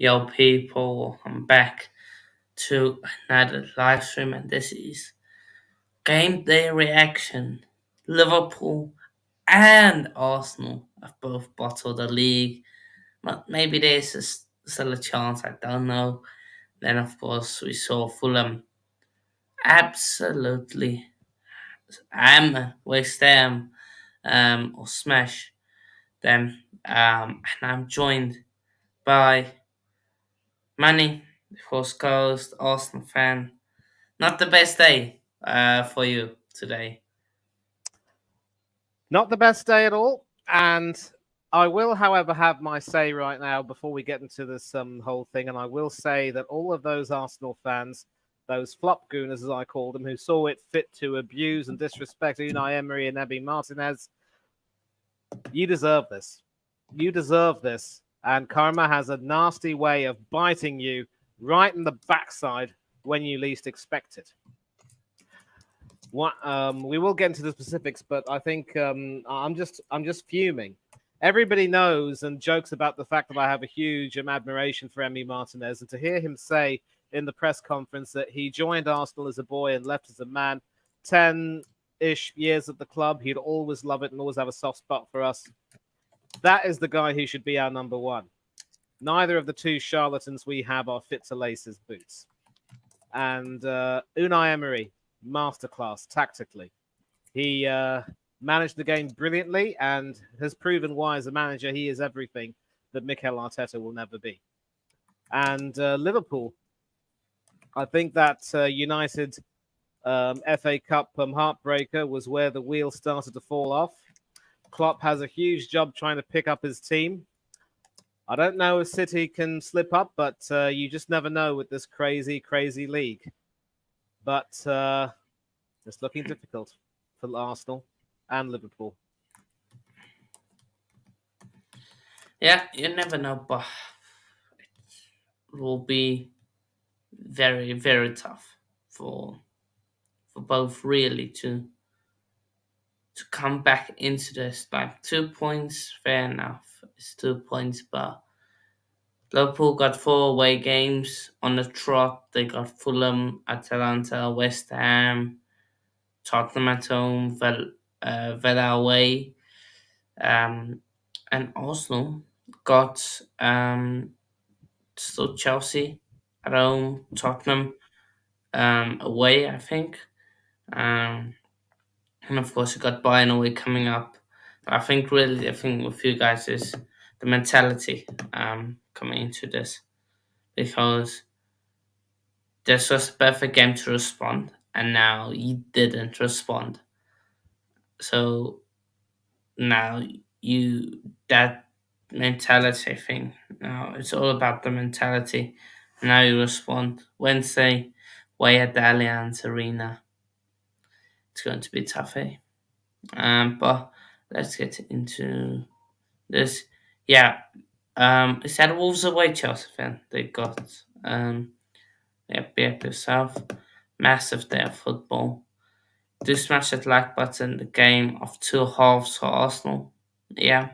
Yo, people, I'm back to another live stream, and this is game day reaction. Liverpool and Arsenal have both bottled the league, but maybe there's still a chance, I don't know. Then, of course, we saw Fulham absolutely West Ham or smash them. And I'm joined by Manny, of course, Coast, Arsenal fan. Not the best day for you today. Not the best day at all. And I will, however, have my say right now before we get into this whole thing. And I will say that all of those Arsenal fans, those flop gooners, as I call them, who saw it fit to abuse and disrespect Unai Emery and Emi Martinez, you deserve this. You deserve this. And karma has a nasty way of biting you right in the backside when you least expect it. We will get into the specifics, but I think I'm just fuming. Everybody knows and jokes about the fact that I have a huge admiration for Emi Martinez, and to hear him say in the press conference that he joined Arsenal as a boy and left as a man, 10-ish years at the club, he'd always love it and always have a soft spot for us. That is the guy who should be our number one. Neither of the two charlatans we have are fit to lace his boots. And Unai Emery, masterclass tactically. He managed the game brilliantly and has proven why, as a manager, he is everything that Mikel Arteta will never be. And Liverpool, I think that United FA Cup heartbreaker was where the wheel started to fall off. Klopp has a huge job trying to pick up his team. I don't know if City can slip up, but you just never know with this crazy, crazy league. But it's looking difficult for Arsenal and Liverpool. Yeah, you never know, but it will be very, very tough for both really to come back into this. Like 2 points, fair enough. It's 2 points, but Liverpool got 4 away games on the trot. They got Fulham, Atalanta, West Ham, Tottenham at home, Villa away, and Arsenal got still Chelsea at home, Tottenham away, I think, and of course you got Bayern away coming up. I think with you guys is the mentality coming into this, because this was a perfect game to respond, and now you didn't respond. So now that mentality thing. Now it's all about the mentality. Now you respond Wednesday, way at the Allianz Arena. It's going to be tough, eh? But let's get into this. Yeah. Is that Wolves away, Chelsea fan? They got yourself. Massive day of football. Do smash that like button. The game of 2 halves for Arsenal. Yeah.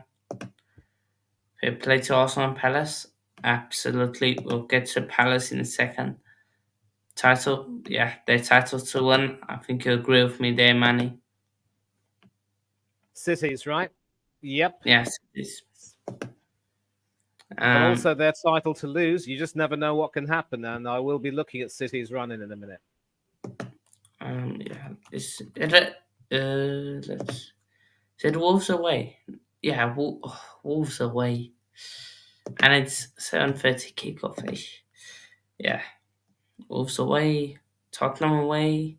Fair play to Arsenal and Palace. Absolutely. We'll get to Palace in a second. Title. Yeah, their title to win. I think you agree with me there, Manny. City's, right? Yep. Yes, it is. But also their title to lose. You just never know what can happen. And I will be looking at City's running in a minute. Yeah. Is it Wolves away? Yeah, Wolves away. And it's 7:30 kickoff-ish. Yeah. Wolves away. Tottenham away.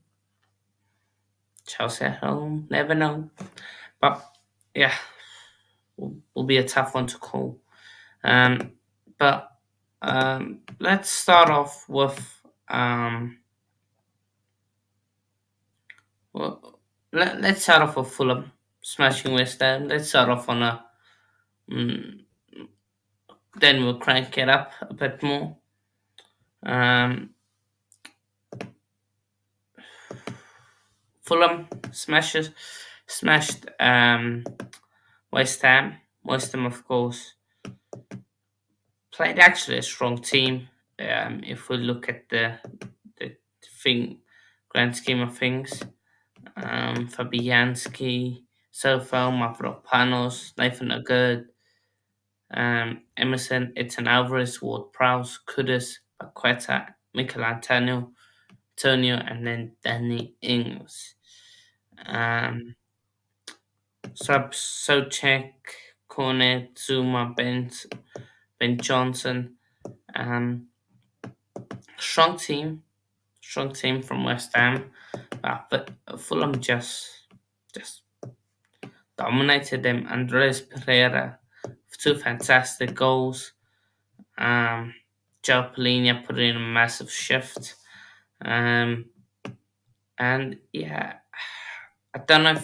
Chelsea at home. Never know. But yeah, will be a tough one to call. But let's start off with let's start off with Fulham smashing West Ham. Let's start off on a. Then we'll crank it up a bit more. Fulham smashed West Ham. West Ham, of course, played actually a strong team. If we look at the thing, grand scheme of things, Fabianski, Sofo, Mavropanos, Nathan Agud, Emerson, Ethan Alvarez, Ward Prowse, Kudus, Paqueta, Mikel Antonio, and then Danny Ings. Um, Subs Socek, Cornet, Zuma, Ben Johnson. Um, strong team, strong team from West Ham, but Fulham just dominated them. Andres Pereira, two fantastic goals. Joe Polina put in a massive shift. Um, and yeah, I don't know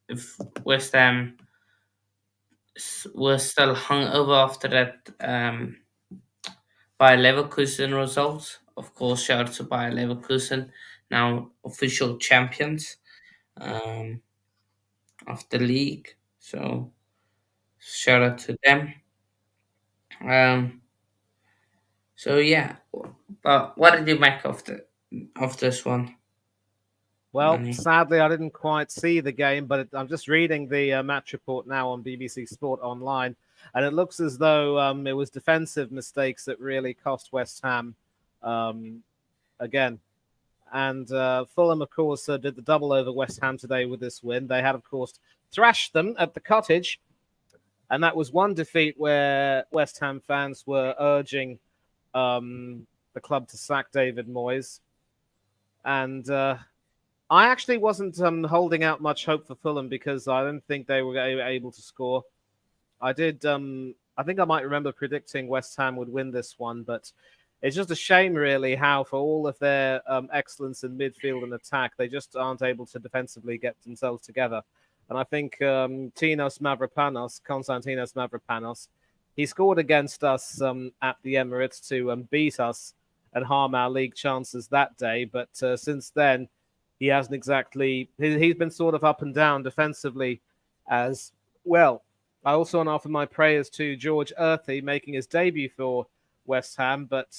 if West Ham were still hung over after that Bayer Leverkusen result. Of course, shout out to Bayer Leverkusen, now official champions um, of the league. So shout out to them. Um, so yeah, but what did you make of this one, Well, Manny? sadly, I didn't quite see the game, but I'm just reading the match report now on BBC Sport Online, and it looks as though it was defensive mistakes that really cost West Ham um, again. And Fulham, of course, did the double over West Ham today with this win. They had, of course, thrashed them at the Cottage, and that was one defeat where West Ham fans were urging the club to sack David Moyes. And I actually wasn't holding out much hope for Fulham because I don't think they were able to score. I did. I think I might remember predicting West Ham would win this one, but it's just a shame, really, how for all of their excellence in midfield and attack, they just aren't able to defensively get themselves together. And I think Konstantinos Mavropanos, he scored against us at the Emirates to beat us and harm our league chances that day. But since then, he hasn't exactly. He's been sort of up and down defensively as well. I also want to offer my prayers to George Earthy making his debut for West Ham, but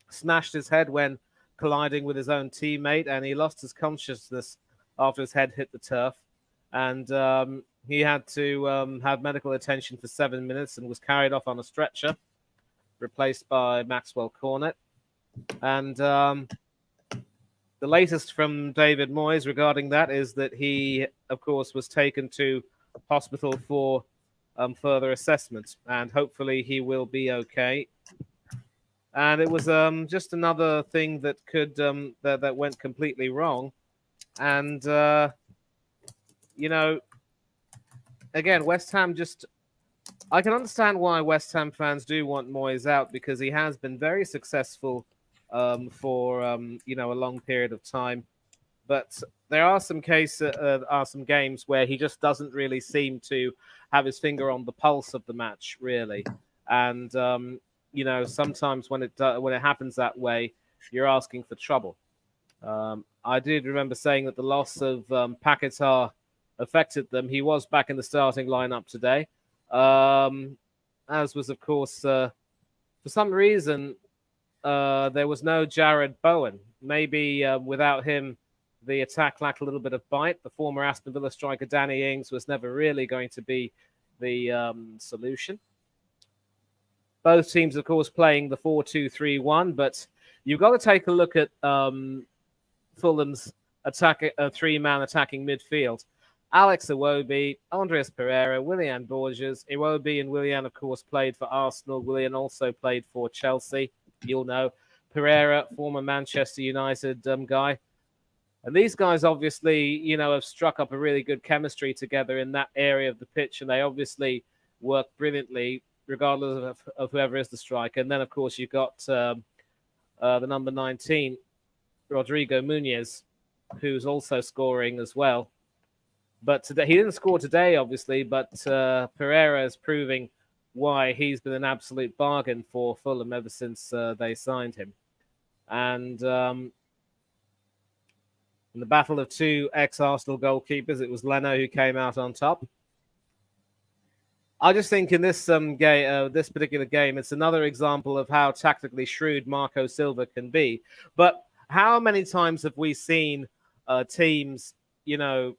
smashed his head when colliding with his own teammate, and he lost his consciousness after his head hit the turf. And he had to have medical attention for 7 minutes and was carried off on a stretcher, replaced by Maxwell Cornet. And the latest from David Moyes regarding that is that he, of course, was taken to hospital for further assessment, and hopefully he will be okay. And it was just another thing that could that went completely wrong. And you know, again, West Ham just. I can understand why West Ham fans do want Moyes out because he has been very successful for a long period of time. But there are some games where he just doesn't really seem to have his finger on the pulse of the match, really. And sometimes when it happens that way, you're asking for trouble. I did remember saying that the loss of Paquetá affected them. He was back in the starting lineup today, as was, of course, for some reason, there was no Jared Bowen. Maybe without him, the attack lacked a little bit of bite. The former Aston Villa striker Danny Ings was never really going to be the solution. Both teams, of course, playing the 4-2-3-1, but you've got to take a look at Fulham's three-man attacking midfield. Alex Iwobi, Andreas Pereira, Willian Borges. Iwobi and Willian, of course, played for Arsenal. Willian also played for Chelsea. You'll know. Pereira, former Manchester United guy. And these guys obviously, have struck up a really good chemistry together in that area of the pitch, and they obviously work brilliantly, regardless of whoever is the striker. And then, of course, you've got the number 19, Rodrigo Muniz, who's also scoring as well. But today, he didn't score today, obviously, but Pereira is proving why he's been an absolute bargain for Fulham ever since they signed him. And in the battle of two ex-Arsenal goalkeepers, it was Leno who came out on top. I just think in this game, this particular game, it's another example of how tactically shrewd Marco Silva can be. But how many times have we seen teams, you know,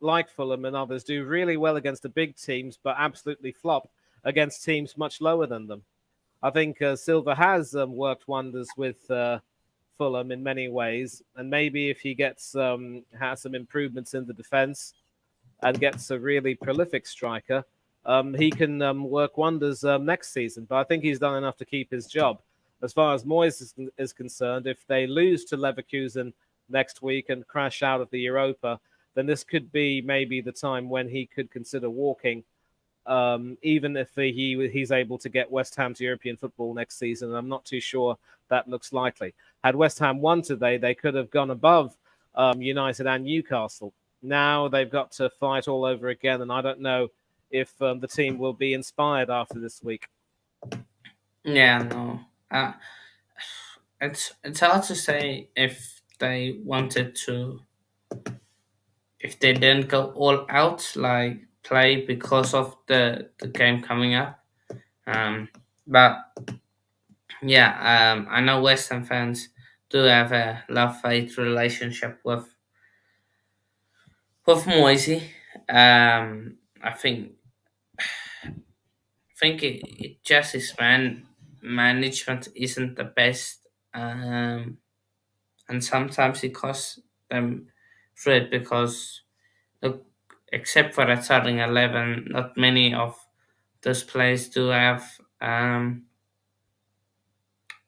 like Fulham and others, do really well against the big teams, but absolutely flop against teams much lower than them? I think Silva has worked wonders with Fulham in many ways, and maybe if he gets has some improvements in the defense and gets a really prolific striker, he can work wonders next season. But I think he's done enough to keep his job. As far as Moyes is concerned, if they lose to Leverkusen next week and crash out of the Europa, then this could be maybe the time when he could consider walking, even if he's able to get West Ham to European football next season. I'm not too sure that looks likely. Had West Ham won today, they could have gone above United and Newcastle. Now they've got to fight all over again, and I don't know if the team will be inspired after this week. Yeah, no. It's hard to say if they wanted to, if they didn't go all out, like play because of the game coming up. But yeah, I know West Ham fans do have a love hate relationship with Moisey. I think it just his management isn't the best, and sometimes it costs them threat because look, except for that starting 11, not many of those players do have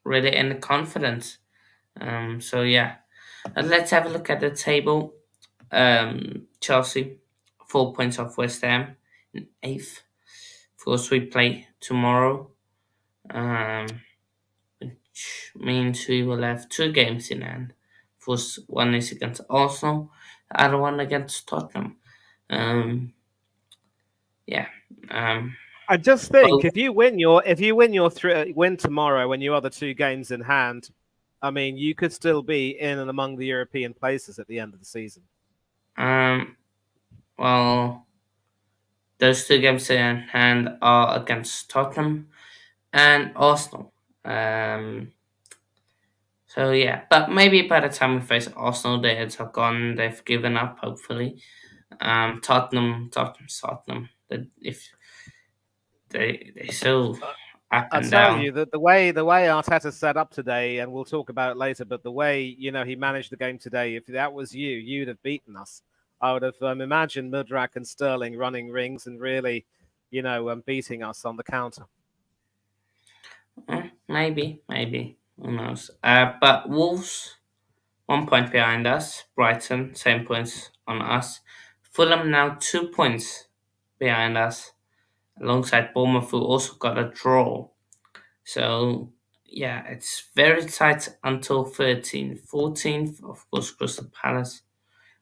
really any confidence. So yeah, let's have a look at the table. Chelsea, 4 points off West Ham, in eighth. Of course, we play tomorrow, which means we will have two games in hand. First one is against Arsenal, the other one against Tottenham. Um, yeah. Um, I just think both. if you win tomorrow when you other two games in hand, I mean you could still be in and among the European places at the end of the season. Um, well, those two games in hand are against Tottenham and Arsenal. Um, so yeah, but maybe by the time we face Arsenal, their heads are gone. They've given up. Hopefully, Tottenham. That if they still up I and tell down. you that the way Arteta set up today, and we'll talk about it later, but the way he managed the game today, if that was you, you'd have beaten us. I would have imagined Mudrak and Sterling running rings and really, beating us on the counter. Maybe. Who knows? But Wolves 1 point behind us. Brighton same points on us. Fulham now 2 points behind us, alongside Bournemouth, who also got a draw. So yeah, it's very tight until 13th. 14th, of course, Crystal Palace.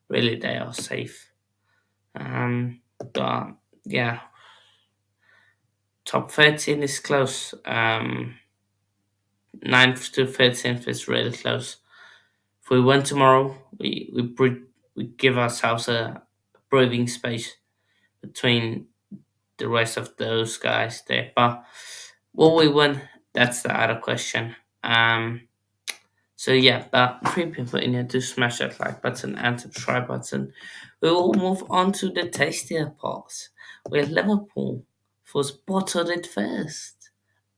Really, they are safe. But yeah, top 13 is close. 9th to 13th is really close. If we win tomorrow, we give ourselves a breathing space between the rest of those guys there. But will we win? That's the other question. So yeah, but 3 people in here to smash that like button and subscribe button. We will move on to the tastier parts, where Liverpool was bottled it first.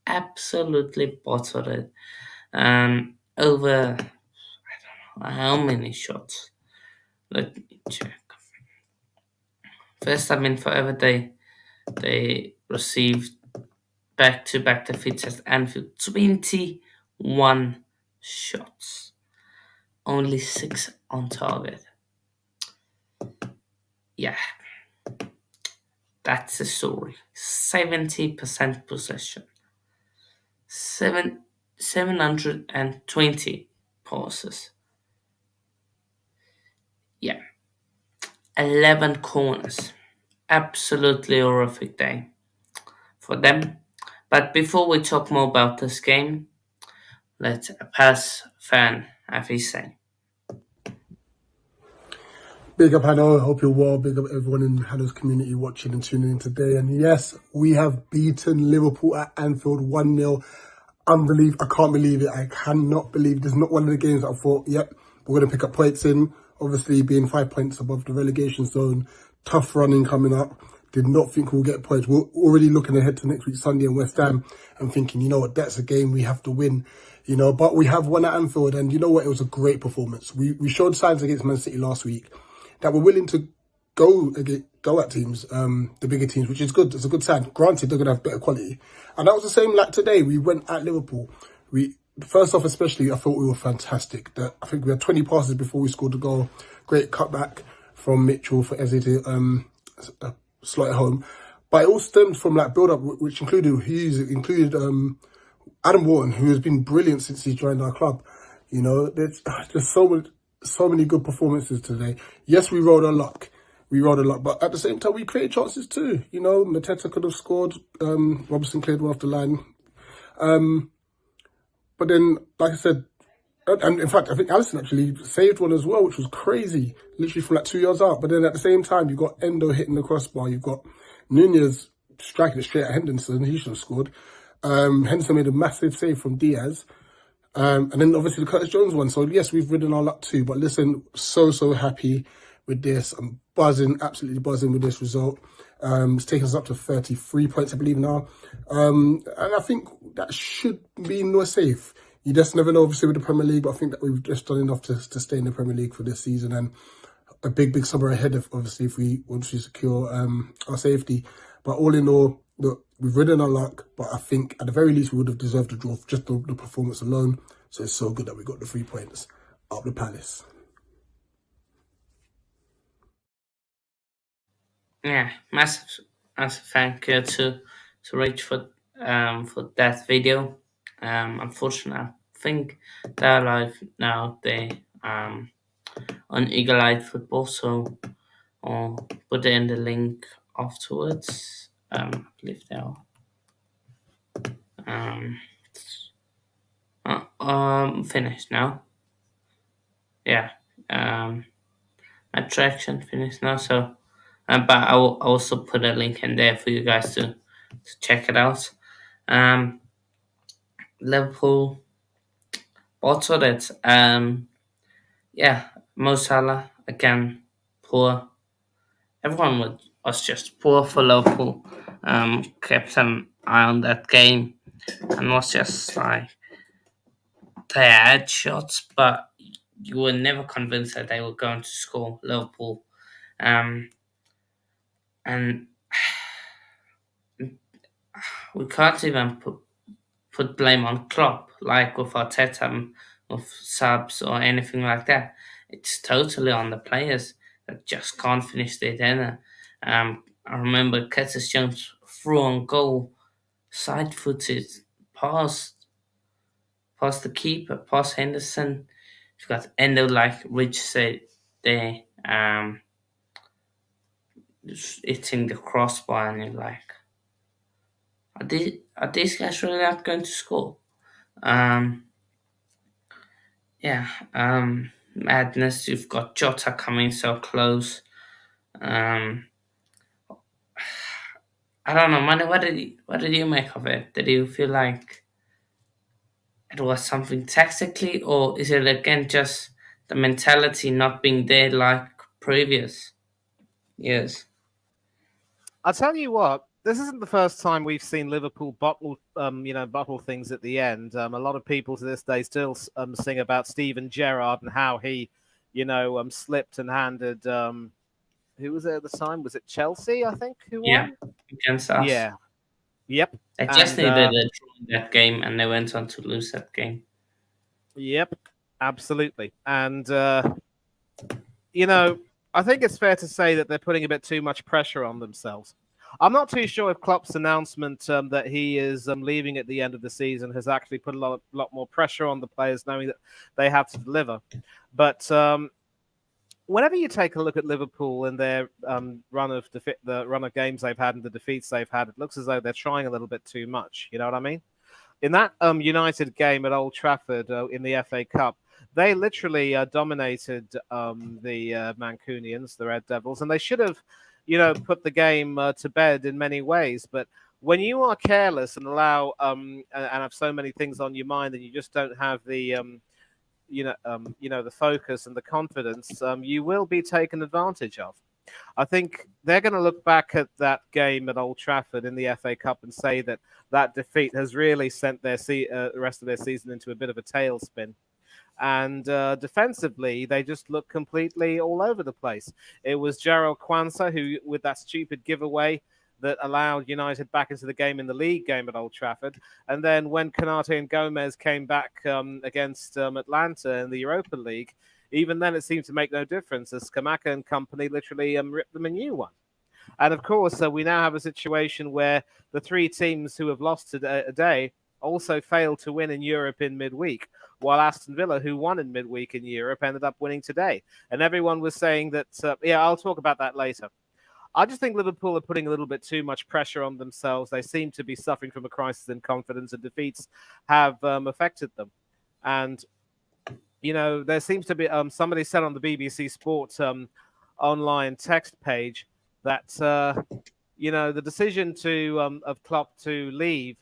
Absolutely bottled it. Over how many shots? Let me check. First time in forever, they received back-to-back defeats at Anfield. 21 shots, only 6 on target. Yeah, that's the story. 70% possession, 720 passes. Yeah, 11 corners. Absolutely horrific day for them. But before we talk more about this game, let a pass fan have his say. Big up, Hanno. Hope you're well. Big up everyone in Hanno's community watching and tuning in today. And yes, we have beaten Liverpool at Anfield 1-0. Unbelievable. I can't believe it. I cannot believe it. This is not one of the games that I thought, yep, we're going to pick up points in. Obviously, being 5 points above the relegation zone. Tough running coming up. Did not think we'll get points. We're already looking ahead to next week, Sunday and West Ham, and thinking, you know what, that's a game we have to win. You know, but we have won at Anfield, and you know what, it was a great performance. We showed signs against Man City last week that we're willing to go at teams, the bigger teams, which is good. It's a good sign. Granted, they're going to have better quality. And that was the same like today. We went at Liverpool. First off, especially, I thought we were fantastic. I think we had 20 passes before we scored the goal. Great cutback from Mitchell for Eze to slot it home. But it all stemmed from like build-up, which included Adam Wharton, who has been brilliant since he joined our club. You know, there's so many good performances today. Yes, we rode our luck. But at the same time, we created chances too. You know, Mateta could have scored. Robertson cleared one off the line. But then, like I said, and in fact, I think Alisson actually saved one as well, which was crazy, literally from like 2 yards out. But then at the same time, you've got Endo hitting the crossbar. You've got Nunez striking it straight at Henderson. He should have scored. Henderson made a massive save from Diaz. And then obviously the Curtis Jones one. So yes, we've ridden our luck too. But listen, so happy with this. I'm buzzing, absolutely buzzing with this result. It's taken us up to 33 points, I believe now. And I think that should be no safe. You just never know, obviously, with the Premier League, but I think that we've just done enough to stay in the Premier League for this season, and a big summer ahead, obviously, if we want to secure our safety. But all in all, look, we've ridden our luck, but I think at the very least we would have deserved a draw for just the performance alone. So it's so good that we got the 3 points up the Palace. Yeah, massive thank you to Rich for that video. Unfortunately, I think they're live now. They on Eagle Eyed Football, so I'll put in the link afterwards. I believe they are. Finished now. Yeah. Attraction finished now. So, but I will also put a link in there for you guys to check it out. Liverpool. Also, that yeah, Mo Salah again poor. Everyone was just poor for Liverpool. Kept an eye on that game and was just like they had shots, but you were never convinced that they were going to score. Liverpool, and we can't even put blame on Klopp like with Arteta, with subs or anything like that. It's totally on the players that just can't finish their dinner. I remember Curtis Jones threw on goal, side-footed, past the keeper, past Henderson. You've got Endo, like Rich said, there, just hitting the crossbar, and you're like, are these guys really not going to score? Yeah, madness. You've got Jota coming so close. Um, I don't know, Manu. What did you make of it? Did you feel like it was something tactically, or is it again just the mentality not being there like previous years? I'll tell you what, this isn't the first time we've seen Liverpool bottle things at the end. A lot of people to this day still sing about Steven Gerrard and how he, slipped and handed. Who was it at the time? Was it Chelsea? I think who Yeah, won. against us. Yeah. Yep. They just needed a draw in that game, and they went on to lose that game. Yep. Absolutely. And I think it's fair to say that they're putting a bit too much pressure on themselves. I'm not too sure if Klopp's announcement that he is leaving at the end of the season has actually put a lot more pressure on the players, knowing that they have to deliver. But whenever you take a look at Liverpool and their run of games they've had and the defeats they've had, it looks as though they're trying a little bit too much. You know what I mean? In that United game at Old Trafford in the FA Cup, they literally dominated the Mancunians, the Red Devils, and they should have, put the game to bed in many ways. But when you are careless and allow and have so many things on your mind, and you just don't have the the focus and the confidence, you will be taken advantage of. I think they're going to look back at that game at Old Trafford in the FA Cup and say that that defeat has really sent the rest of their season into a bit of a tailspin. And defensively, they just look completely all over the place. It was Jarrell Kwanzaa who, with that stupid giveaway that allowed United back into the game in the league game at Old Trafford. And then when Konate and Gomez came back against Atlanta in the Europa League, even then it seemed to make no difference as Skamaka and company literally ripped them a new one. And of course, we now have a situation where the three teams who have lost today also failed to win in Europe in midweek, while Aston Villa, who won in midweek in Europe, ended up winning today. And everyone was saying that, I'll talk about that later. I just think Liverpool are putting a little bit too much pressure on themselves. They seem to be suffering from a crisis in confidence, and defeats have affected them. And, there seems to be somebody said on the BBC Sports online text page that, the decision of Klopp to leave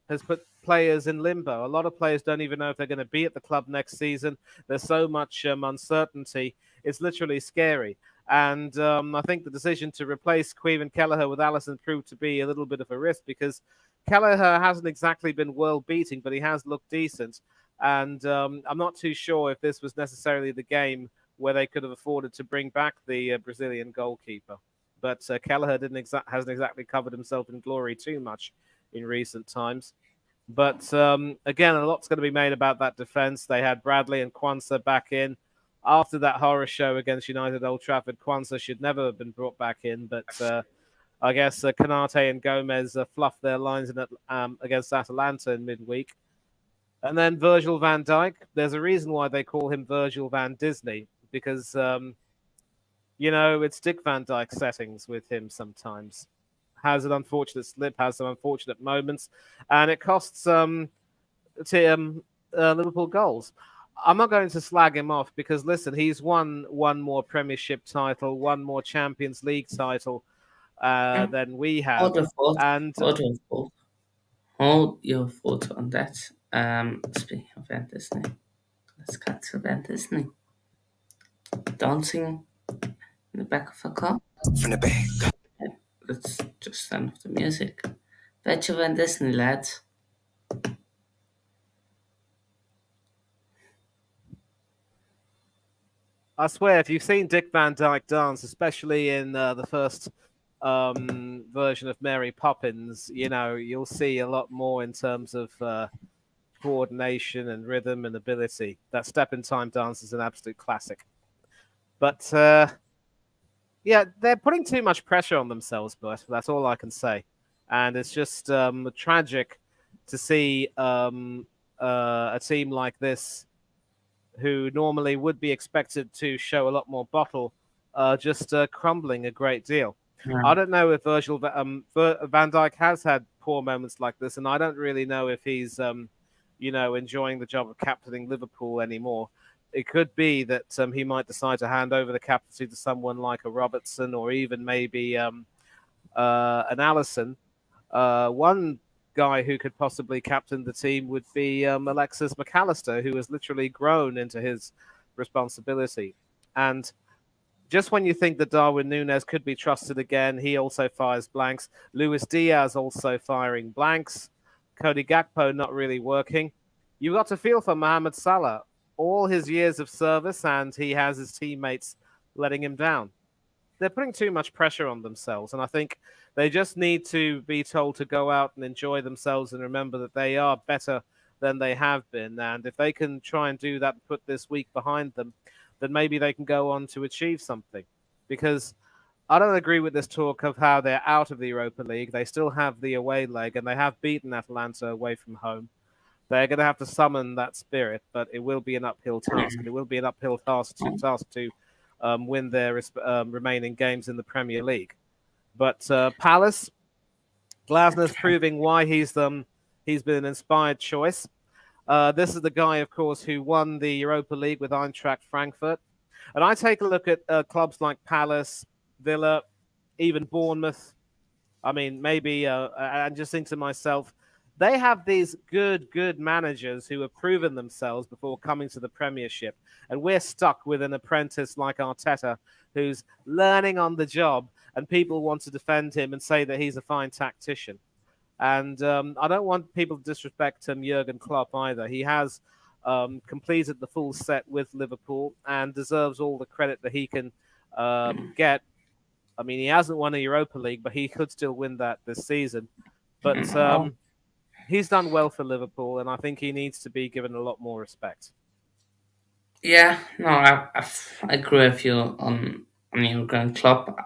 has put players in limbo. A lot of players don't even know if they're going to be at the club next season. There's so much uncertainty. It's literally scary. And I think the decision to replace Caoimhin Kelleher with Alisson proved to be a little bit of a risk because Kelleher hasn't exactly been world-beating, but he has looked decent. And I'm not too sure if this was necessarily the game where they could have afforded to bring back the Brazilian goalkeeper. But Kelleher hasn't exactly covered himself in glory too much in recent times. But again, a lot's going to be made about that defense. They had Bradley and Kwanzaa back in. After that horror show against United at Old Trafford, Kwanzaa should never have been brought back in. But I guess Konate and Gomez fluffed their lines against Atalanta in midweek. And then Virgil van Dijk. There's a reason why they call him Virgil van Disney, because, it's Dick Van Dyke settings with him sometimes. Has an unfortunate slip, has some unfortunate moments, and it costs Liverpool goals. I'm not going to slag him off because, listen, he's won one more Premiership title, one more Champions League title than we have. Hold your thought. And Hold your thought on that. Speaking of Van Disney, let's cut to Van Disney dancing in the back of a car. From the back. Let's just turn off the music. Virgil Van Disney, lads. I swear, if you've seen Dick Van Dyke dance, especially in the first version of Mary Poppins, you'll see a lot more in terms of coordination and rhythm and ability. That Step in Time dance is an absolute classic. But they're putting too much pressure on themselves, but that's all I can say. And it's just tragic to see a team like this, who normally would be expected to show a lot more bottle, just crumbling a great deal. Yeah. I don't know if Virgil Van Dijk has had poor moments like this, and I don't really know if he's, enjoying the job of captaining Liverpool anymore. It could be that he might decide to hand over the captaincy to someone like a Robertson or even maybe an Alisson. One guy who could possibly captain the team would be Alexis McAllister, who has literally grown into his responsibility. And just when you think that Darwin Núñez could be trusted again, he also fires blanks. Luis Diaz also firing blanks. Cody Gakpo not really working. You've got to feel for Mohamed Salah. All his years of service, and he has his teammates letting him down. They're putting too much pressure on themselves, and I think they just need to be told to go out and enjoy themselves and remember that they are better than they have been. And if they can try and do that and put this week behind them, then maybe they can go on to achieve something. Because I don't agree with this talk of how they're out of the Europa League. They still have the away leg, and they have beaten Atalanta away from home. They're going to have to summon that spirit, but it will be an uphill task, and it will be an uphill task to win their remaining games in the Premier League. But Palace, Glasner's proving why he's been an inspired choice. This is the guy, of course, who won the Europa League with Eintracht Frankfurt. And I take a look at clubs like Palace, Villa, even Bournemouth. I mean, maybe, and just think to myself, they have these good managers who have proven themselves before coming to the Premiership. And we're stuck with an apprentice like Arteta who's learning on the job, and people want to defend him and say that he's a fine tactician. And I don't want people to disrespect Jurgen Klopp either. He has completed the full set with Liverpool and deserves all the credit that he can get. I mean, he hasn't won a Europa League, but he could still win that this season. But Oh, he's done well for Liverpool, and I think he needs to be given a lot more respect. yeah, no, I agree with you on your Grand Club.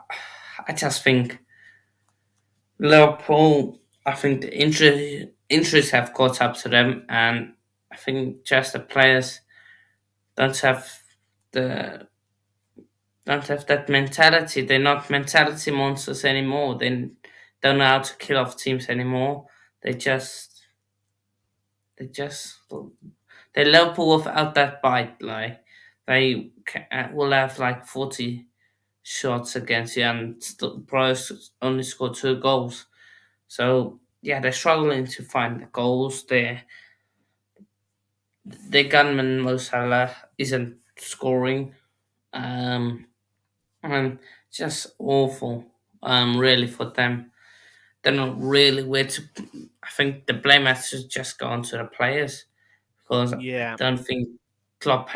I just think Liverpool. I think the injuries have caught up to them, and I think just the players don't have the don't have that mentality. They're not mentality monsters anymore. They don't know how to kill off teams anymore. They just they just they Liverpool without that bite. Like will have like 40 shots against you and still probably only score 2 goals. So yeah, they're struggling to find the goals. Their gunman Mo Salah isn't scoring. Um, and just awful. Really for them. They're not really where to. I think the blame has to just go on to the players because I Yeah, don't think Klopp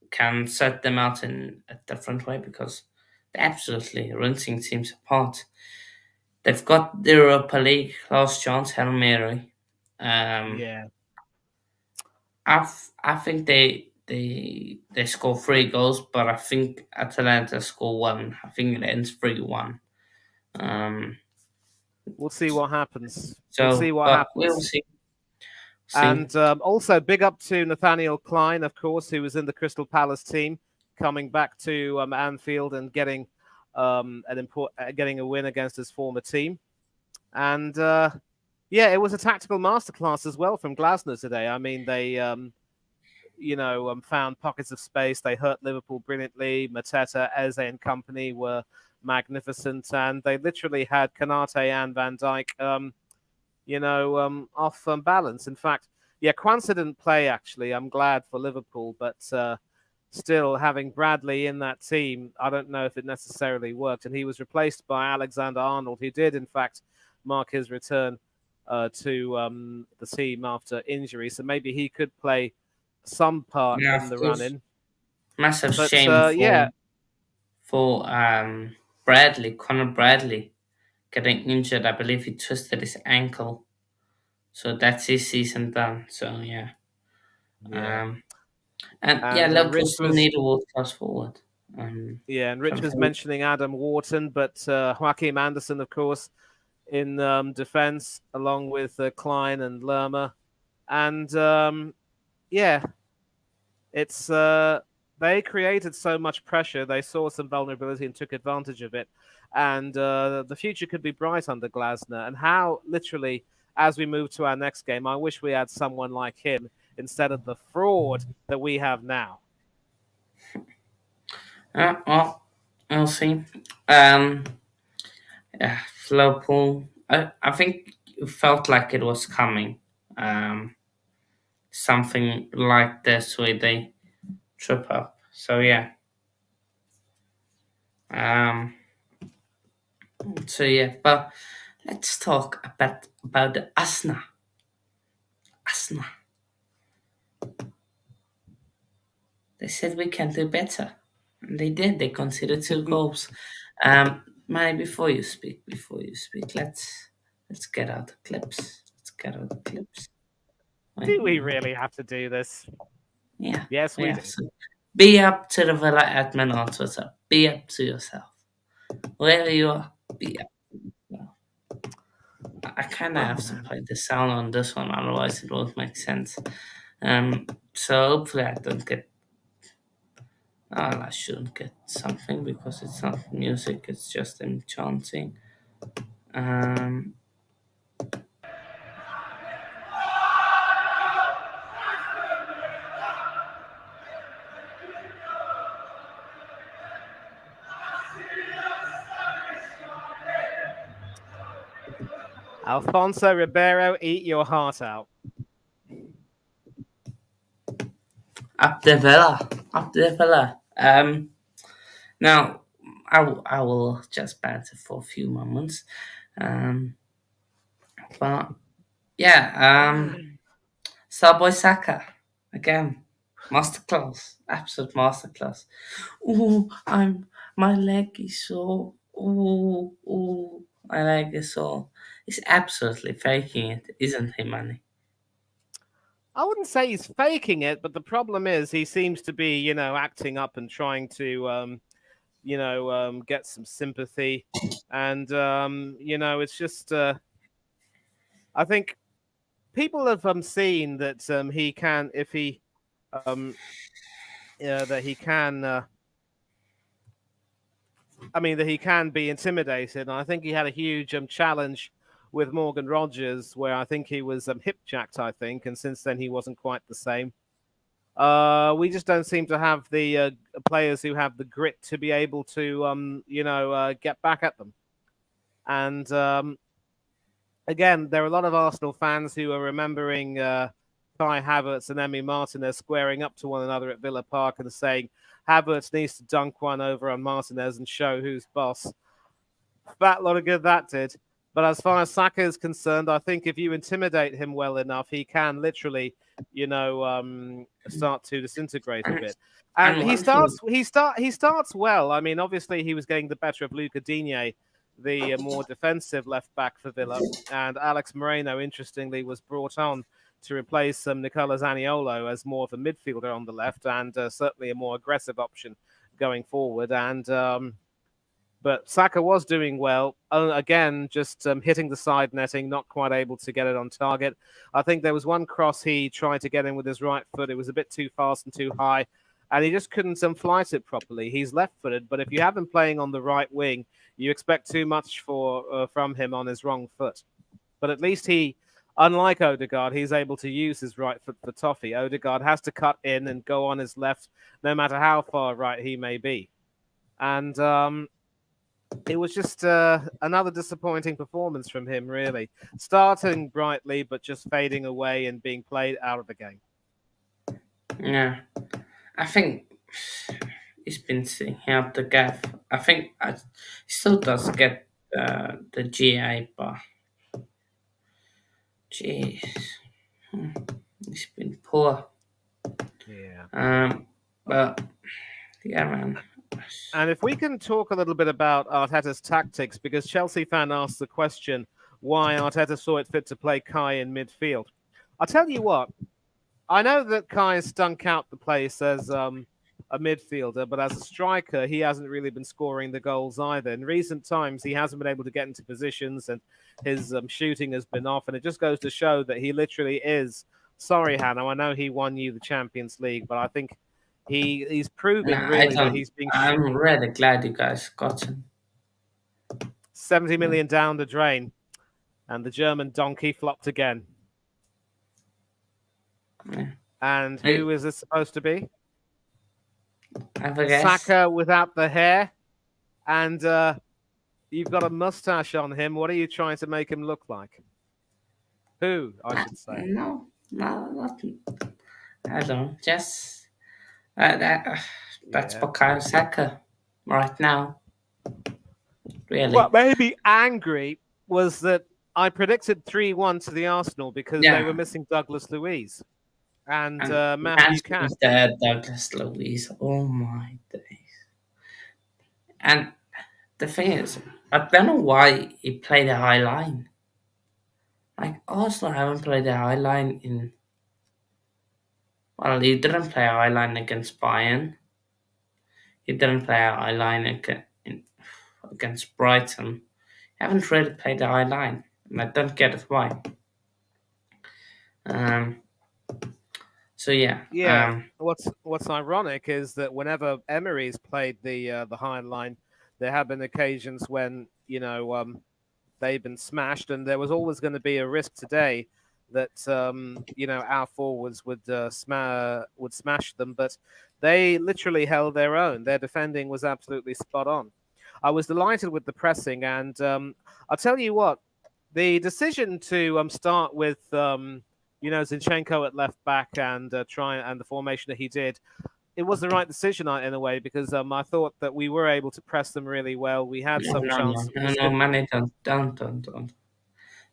can set them out in a different way because they're absolutely rinsing teams apart. They've got the Europa League last chance, Hail Mary. Um, yeah. I think they score 3 goals, but I think Atalanta score one. I think it ends 3-1. Um, We'll see what happens. We'll see so, what but we'll happens. see. See. And also, big up to Nathaniel Klein, of course, who was in the Crystal Palace team, coming back to Anfield and getting getting a win against his former team. And yeah, it was a tactical masterclass as well from Glasner today. I mean, they found pockets of space. They hurt Liverpool brilliantly. Mateta, Eze, and company were magnificent, and they literally had Kanate and Van Dijk, off balance. In fact, yeah, Kwanzaa didn't play actually. I'm glad for Liverpool, but still having Bradley in that team, I don't know if it necessarily worked. And he was replaced by Alexander Arnold, who did in fact mark his return to the team after injury. So maybe he could play some part Yeah, in of the course. run-in. Massive But shame yeah, for Bradley, Conor Bradley, getting injured. I believe he twisted his ankle, so that's his season done. So yeah, yeah. um, and yeah, And Liverpool Rich still was need a world class forward. Rich was Something. mentioning Adam Wharton, but Joachim Anderson, of course, in defence, along with Klein and Lerma. And yeah, it's they created so much pressure. They saw some vulnerability and took advantage of it. And the future could be bright under Glasner. And how literally, as we move to our next game, I wish we had someone like him instead of the fraud that we have now. Well, we'll see. Um, yeah, Liverpool. I think it felt like it was coming. Um, Something like this where they trip up. So yeah. Um, so yeah, but let's talk about the Asna. Asna. They said we can do better. And they did. They conceded 2 goals. Manny, before you speak, let's get out the clips. Let's get out the clips. Wait, Do we really have to do this? yeah, Yes, we yeah. do. So be up to the Villa admin on Twitter. Be up to yourself. Wherever you are, be up. Well, I kind of Oh have to man. play the sound on this one, otherwise it won't make sense. So hopefully I don't get. Well, I shouldn't get something because it's not music; it's just them chanting. Um, Alfonso Ribeiro, eat your heart out. Up the Villa. Up the Villa. Now, I will just banter for a few moments. But yeah, Starboy Saka again, masterclass, absolute masterclass. Ooh, my leg is sore. Ooh, my leg is sore. He's absolutely faking it, isn't he, Manny? I wouldn't say he's faking it, but the problem is he seems to be, acting up and trying to, get some sympathy. And, it's just, I think people have seen that he can, if he, that he can, that he can be intimidated. And I think he had a huge challenge with Morgan Rogers, where I think he was hip jacked, I think, and since then he wasn't quite the same. We just don't seem to have the players who have the grit to be able to, get back at them. And again, there are a lot of Arsenal fans who are remembering Kai Havertz and Emi Martinez squaring up to one another at Villa Park and saying Havertz needs to dunk one over on Martinez and show who's boss. Fat lot of good that did. But as far as Saka is concerned, I think if you intimidate him well enough, he can literally, start to disintegrate a bit. And he starts well. I mean, obviously he was getting the better of Luca Digne, the more defensive left back for Villa, and Alex Moreno, interestingly, was brought on to replace Nicola Zaniolo as more of a midfielder on the left, and certainly a more aggressive option going forward. And but Saka was doing well. Again, just hitting the side netting, not quite able to get it on target. I think there was one cross he tried to get in with his right foot. It was a bit too fast and too high, and he just couldn't flight it properly. He's left-footed, but if you have him playing on the right wing, you expect too much from him on his wrong foot. But at least he, unlike Odegaard, he's able to use his right foot for toffee. Odegaard has to cut in and go on his left, no matter how far right he may be. And it was just another disappointing performance from him, really. Starting brightly, but just fading away and being played out of the game. Yeah, I think he's been sitting up the gaff. I think he still does get the GA, but jeez, he's been poor. Yeah. But yeah, man. And if we can talk a little bit about Arteta's tactics, because Chelsea fan asked the question why Arteta saw it fit to play Kai in midfield. I'll tell you what, I know that Kai has stunk out the place as a midfielder, but as a striker, he hasn't really been scoring the goals either. In recent times, he hasn't been able to get into positions, and his shooting has been off. And it just goes to show that he literally is. Sorry, Hanno, I know he won you the Champions League, but I think he's proving really that he's being. I'm really glad you guys got him. 70 million down the drain, and the German donkey flopped again. Yeah. And who is this supposed to be? I forget. Saka without the hair, and you've got a mustache on him. What are you trying to make him look like? Who, I should say? No, nothing. I don't. Just that's Bukayo Saka right now. Really. What made me angry was that I predicted 3-1 to the Arsenal because they were missing Douglas Luiz and Matthew Cash. Douglas Luiz. Oh my days. And the thing is, I don't know why he played a high line. Like, Arsenal haven't played a high line in. Well, he didn't play a high line against Bayern. He didn't play a high line against Brighton. He haven't really played a high line, and I don't get it why. So yeah. What's ironic is that whenever Emery's played the high line, there have been occasions when they've been smashed, and there was always going to be a risk today that our forwards would smash them, but they literally held their own. Their defending was absolutely spot on. I was delighted with the pressing, and I'll tell you what, The decision to start with Zinchenko at left back and the formation that he did, it was the right decision in a way because I thought that we were able to press them really well. We had No, some no, no, chances. no, no, Manny, don't.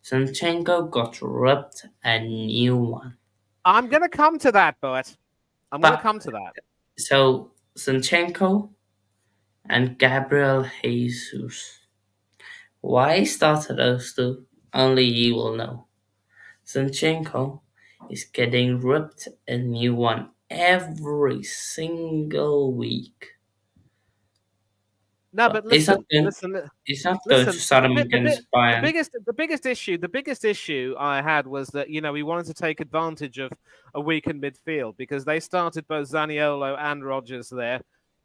Zinchenko got ripped a new one. I'm going to come to that, but I'm going to But come to that. so Zinchenko and Gabriel Jesus. Why he started those two? Only you will know. Zinchenko is getting ripped a new one every single week. No, But but listen. he's not going to start him against Bayern. The biggest issue I had was that we wanted to take advantage of a weakened midfield because they started both Zaniolo and Rodgers there.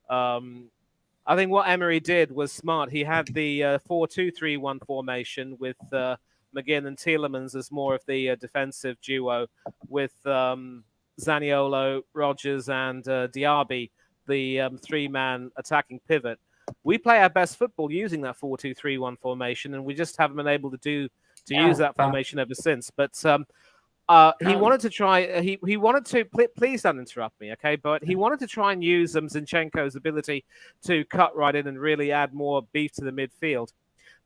I think what Emery did was smart. He had the 4-2-3-1 formation with McGinn and Tielemans as more of the defensive duo, with Zaniolo, Rodgers, and Diaby, the three-man attacking pivot. We play our best football using that 4-2-3-1 formation, and we just haven't been able to use Yeah, that but formation ever since. But he no, wanted to try. He wanted to. Please don't interrupt me, okay? But he wanted to try and use Zinchenko's ability to cut right in and really add more beef to the midfield.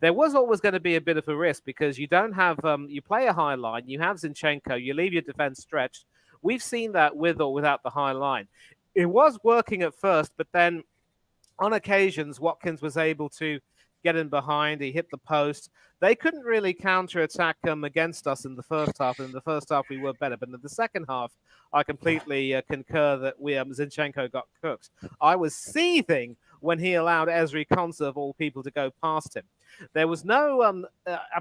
There was always going to be a bit of a risk because you don't have. You play a high line. You have Zinchenko. You leave your defense stretched. We've seen that with or without the high line. It was working at first, but then on occasions, Watkins was able to get in behind. He hit the post. They couldn't really counter-attack against us in the first half. In the first half, we were better. But in the second half, I completely concur that Zinchenko got cooked. I was seething when he allowed Ezri Konsa, of all people, to go past him. There was no...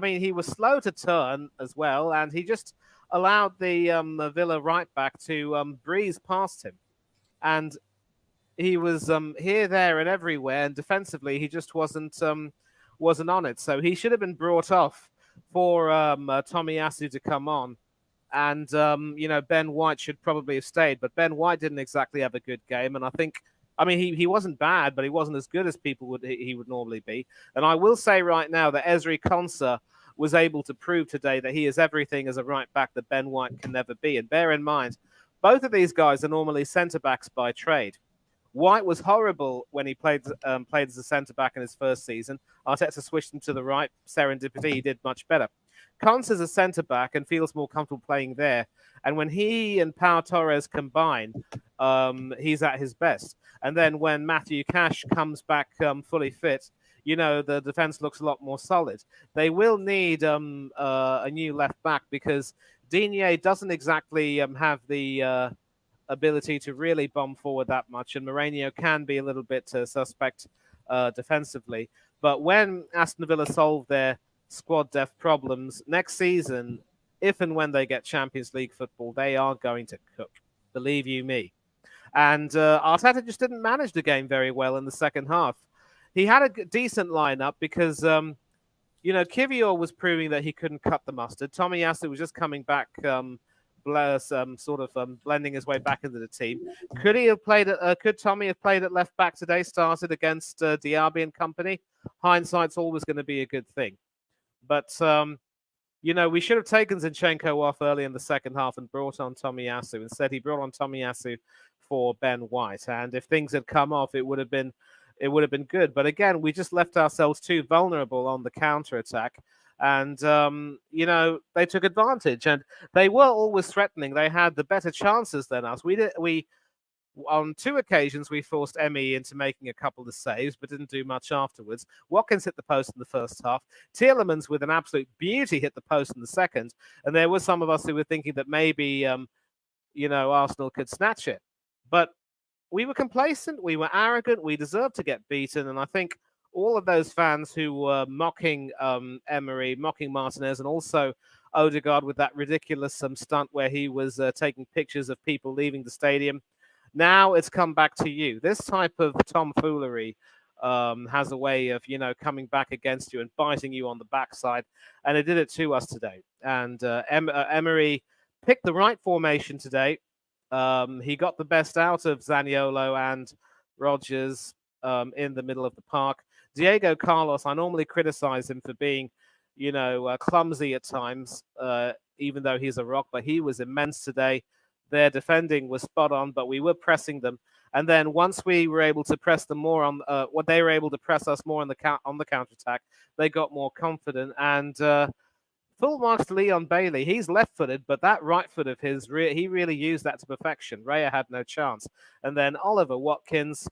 he was slow to turn as well, and he just allowed the Villa right-back to breeze past him. And he was here, there, and everywhere, and defensively he just wasn't on it. So he should have been brought off for Tomiyasu to come on, and Ben White should probably have stayed. But Ben White didn't exactly have a good game, and I think, he wasn't bad, but he wasn't as good as he would normally be. And I will say right now that Ezri Konsa was able to prove today that he is everything as a right back that Ben White can never be. And bear in mind, both of these guys are normally centre backs by trade. White was horrible when he played as a centre back in his first season. Arteta switched him to the right. Serendipity, he did much better. Konsa is a centre back and feels more comfortable playing there. And when he and Pau Torres combine, he's at his best. And then when Matthew Cash comes back fully fit, the defense looks a lot more solid. They will need a new left back because Digne doesn't exactly have the ability to really bomb forward that much, and Mourinho can be a little bit suspect defensively. But when Aston Villa solve their squad depth problems next season, if and when they get Champions League football, they are going to cook. Believe you me. And Arteta just didn't manage the game very well in the second half. He had a decent lineup because Kivior was proving that he couldn't cut the mustard. Tomiyasu was just coming back. Blending his way back into the team. Could he have played? Could Tommy have played at left back today? Started against Diaby and company. Hindsight's always going to be a good thing, but we should have taken Zinchenko off early in the second half and brought on Tomiyasu. Instead, he brought on Tomiyasu for Ben White, and if things had come off, it would have been good. But again, we just left ourselves too vulnerable on the counter attack. And they took advantage, and they were always threatening. They had the better chances than us. We on two occasions we forced Emmy into making a couple of saves, but didn't do much afterwards. Watkins hit the post in the first half. Tielemans, with an absolute beauty, hit the post in the second. And there were some of us who were thinking that maybe Arsenal could snatch it, but we were complacent. We were arrogant. We deserved to get beaten, and I think all of those fans who were mocking Emery, mocking Martinez, and also Odegaard with that ridiculous stunt where he was taking pictures of people leaving the stadium. Now it's come back to you. This type of tomfoolery has a way of, coming back against you and biting you on the backside. And it did it to us today. And Emery picked the right formation today. He got the best out of Zaniolo and Rodgers in the middle of the park. Diego Carlos, I normally criticize him for being clumsy at times, even though he's a rock, but he was immense today. Their defending was spot on, but we were pressing them. And then once we were able to press them more on what they were able to press us more on the counter attack, they got more confident. And full marks to Leon Bailey. He's left-footed, but that right foot of his, he really used that to perfection. Raya had no chance. And then Oliver Watkins,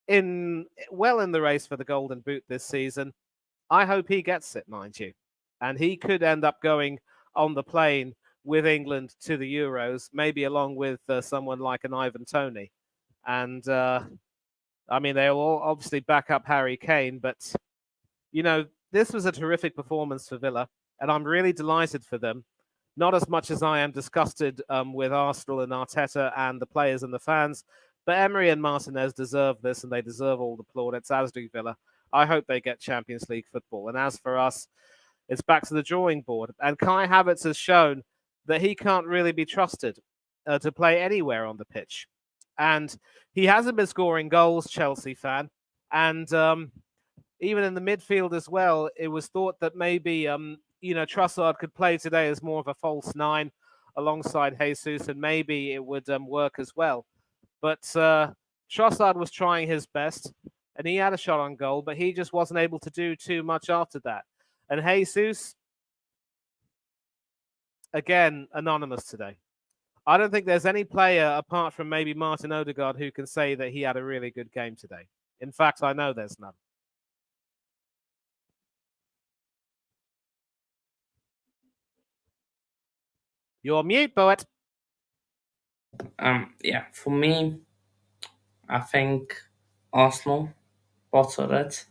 in the race for the Golden Boot this season. I hope he gets it, mind you. And he could end up going on the plane with England to the Euros, maybe along with someone like an Ivan Toney. And they will all obviously back up Harry Kane, but this was a terrific performance for Villa, and I'm really delighted for them. Not as much as I am disgusted with Arsenal and Arteta and the players and the fans, but Emery and Martinez deserve this, and they deserve all the plaudits, as do Villa. I hope they get Champions League football. And as for us, it's back to the drawing board. And Kai Havertz has shown that he can't really be trusted to play anywhere on the pitch. And he hasn't been scoring goals, Chelsea fan. And even in the midfield as well, it was thought that maybe, Trossard could play today as more of a false nine alongside Jesus, and maybe it would work as well. But Trossard was trying his best, and he had a shot on goal, but he just wasn't able to do too much after that. And Jesus, again, anonymous today. I don't think there's any player apart from maybe Martin Odegaard who can say that he had a really good game today. In fact, I know there's none. You're mute, Poet. For me, I think Arsenal bottled it.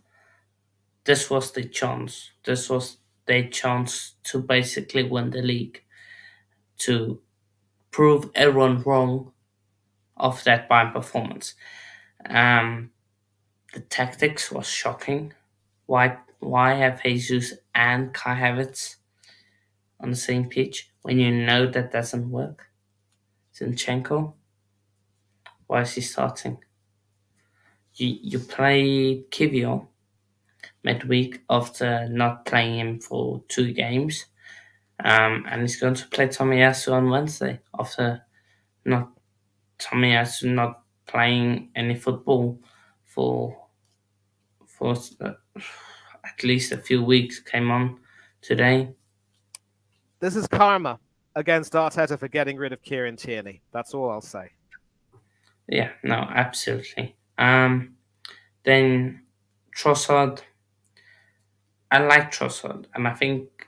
This was the chance. This was their chance to basically win the league, to prove everyone wrong of that Bayern performance. The tactics was shocking. Why have Jesus and Kai Havertz on the same pitch when you know that doesn't work? Zinchenko, why is he starting? You played Kivior midweek after not playing him for 2 games. And he's going to play Tomiyasu on Wednesday after Tomiyasu not playing any football for at least a few weeks. Came on today. This is karma against Arteta for getting rid of Kieran Tierney. That's all I'll say. Yeah, no, absolutely. Then Trossard. I like Trossard, and I think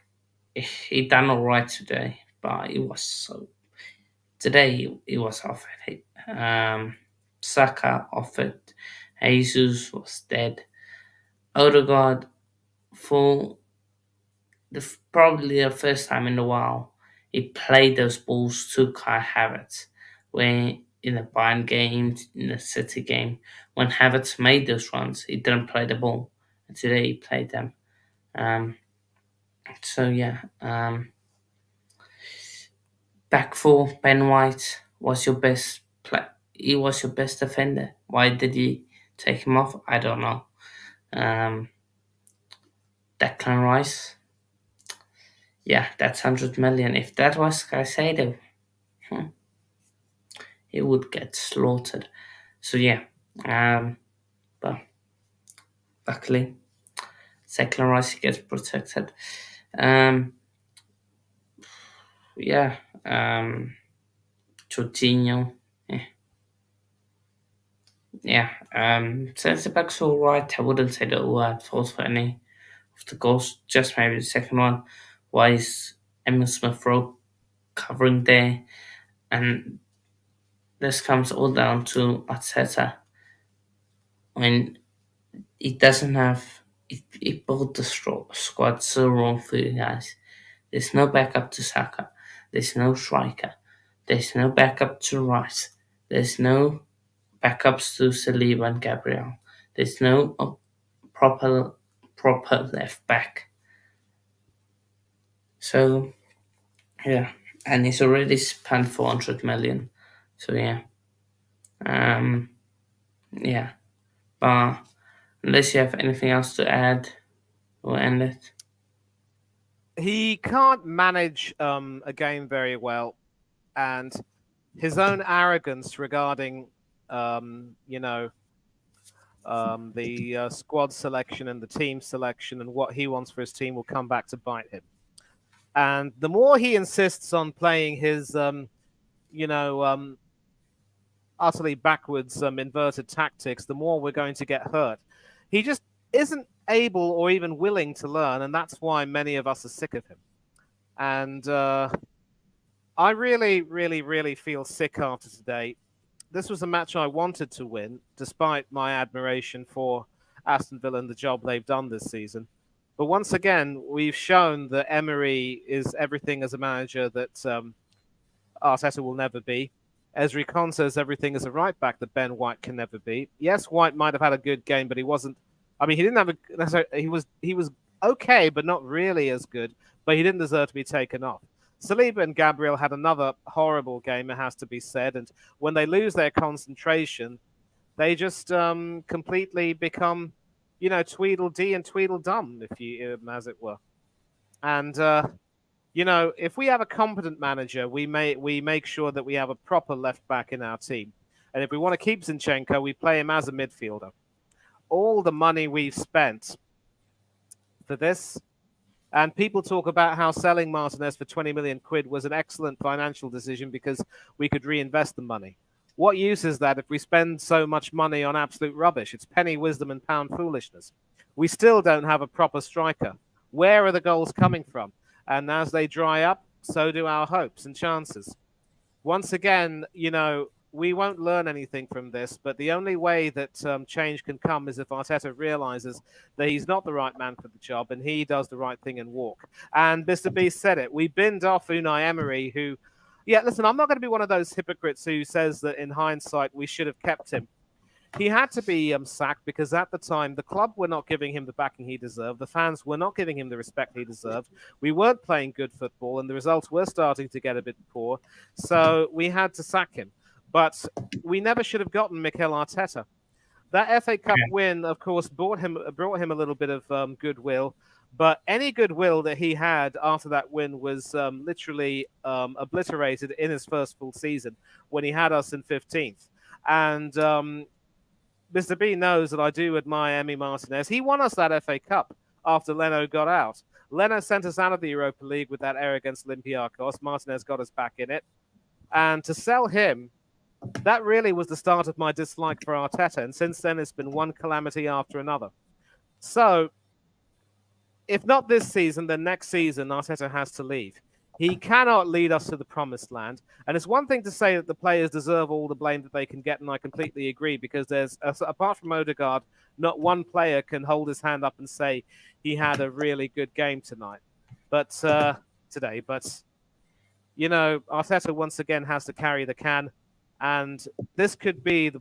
he done all right today, but it was so. Today he was off it. Saka off it. Jesus was dead. Odegaard, for probably the first time in a while, he played those balls to Kai Havertz. Where in the Bayern game, in the City game, when Havertz made those runs, he didn't play the ball. And today he played them. So yeah, back four. Ben White was your best He was your best defender. Why did you take him off? I don't know. Declan Rice. Yeah, that's 100 million. If that was Caicedo, he would get slaughtered. So yeah, but luckily, Declan Rice gets protected. Yeah, Jorginho. Yeah, centre backs all right. I wouldn't say that were at fault for any of the goals. Just maybe the second one. Why is Emil Smith Rowe covering there? And this comes all down to Arteta. When he doesn't have, he built the squad so wrong for you guys. There's no backup to Saka. There's no striker. There's no backup to Rice. There's no backups to Saliba and Gabriel. There's no proper left back. So yeah, and he's already spent 400 million. So yeah, yeah. But unless you have anything else to add, we'll end it. he can't manage a game very well, and his own arrogance regarding, you know, the squad selection and the team selection and what he wants for his team will come back to bite him. And the more he insists on playing his, you know, utterly backwards inverted tactics, the more we're going to get hurt. He just isn't able or even willing to learn, and that's why many of us are sick of him. And I really, really, really feel sick after today. This was a match I wanted to win, despite my admiration for Aston Villa and the job they've done this season. But once again, we've shown that Emery is everything as a manager that Arteta will never be. Ezri Konsa is everything as a right back that Ben White can never be. Yes, White might have had a good game, but he wasn't. I mean, he didn't have a. He was okay, but not really as good. But he didn't deserve to be taken off. Saliba and Gabriel had another horrible game, it has to be said. And when they lose their concentration, they just completely become, you know, Tweedledee and Tweedledum, if you, as it were. And you know, if we have a competent manager, we make sure that we have a proper left back in our team. And if we want to keep Zinchenko, we play him as a midfielder. All the money we've spent for this, and people talk about how selling Martinez for 20 million quid was an excellent financial decision because we could reinvest the money. What use is that if we spend so much money on absolute rubbish? It's penny wisdom and pound foolishness. We still don't have a proper striker. Where are the goals coming from? And as they dry up, so do our hopes and chances. Once again, you know, we won't learn anything from this, but the only way that change can come is if Arteta realizes that he's not the right man for the job and he does the right thing and walk. And Mr. B said it. We binned off Unai Emery, who, yeah, listen, I'm not going to be one of those hypocrites who says that in hindsight we should have kept him. He had to be sacked because at the time the club were not giving him the backing he deserved. The fans were not giving him the respect he deserved. We weren't playing good football, and the results were starting to get a bit poor. So we had to sack him. But we never should have gotten Mikel Arteta. That FA Cup win, of course, brought him a little bit of goodwill. But any goodwill that he had after that win was literally obliterated in his first full season when he had us in 15th. And Mr. B knows that I do admire Emi Martinez. He won us that FA Cup after Leno got out. Leno sent us out of the Europa League with that error against Olympiacos. Martinez got us back in it. And to sell him, that really was the start of my dislike for Arteta. And since then, it's been one calamity after another. So, if not this season, then next season, Arteta has to leave. He cannot lead us to the promised land. And it's one thing to say that the players deserve all the blame that they can get, and I completely agree, because there's, apart from Odegaard, not one player can hold his hand up and say he had a really good game tonight. But today, you know, Arteta once again has to carry the can, and this could be the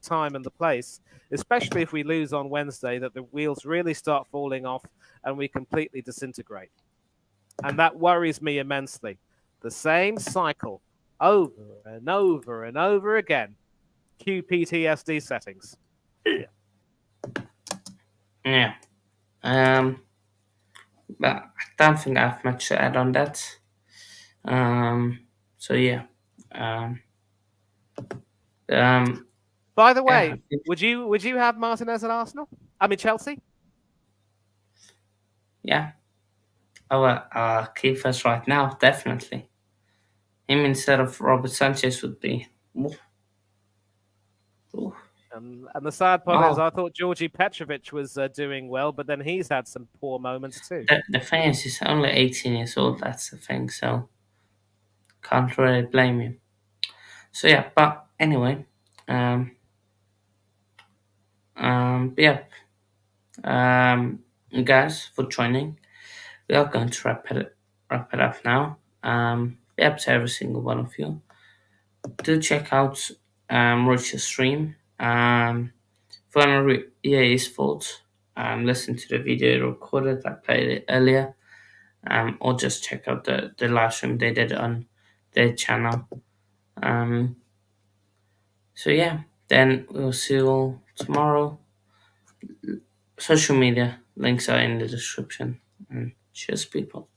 time and the place, especially if we lose on Wednesday, that the wheels really start falling off and we completely disintegrate. And that worries me immensely. The same cycle over and over and over again. Cue PTSD settings. Yeah. But I don't think I have much to add on that. So yeah. By the way, yeah, would you have Martinez at Arsenal? I mean Chelsea? Yeah. Our keepers right now, definitely. Him instead of Robert Sanchez would be. Ooh. Ooh. And the sad part is, Oh, I thought Georgi Petrovic was doing well, but then he's had some poor moments too. the thing is, he's only 18 years old. That's the thing. So can't really blame him. So yeah, but anyway, yeah, you guys for joining. We are going to wrap it up now. Yep, to every single one of you. Do check out Rich's stream. For EA's fault. Listen to the video recorded. I played it earlier. Or just check out the live stream they did on their channel. So yeah, then we'll see you all tomorrow. Social media links are in the description. Cheers, people.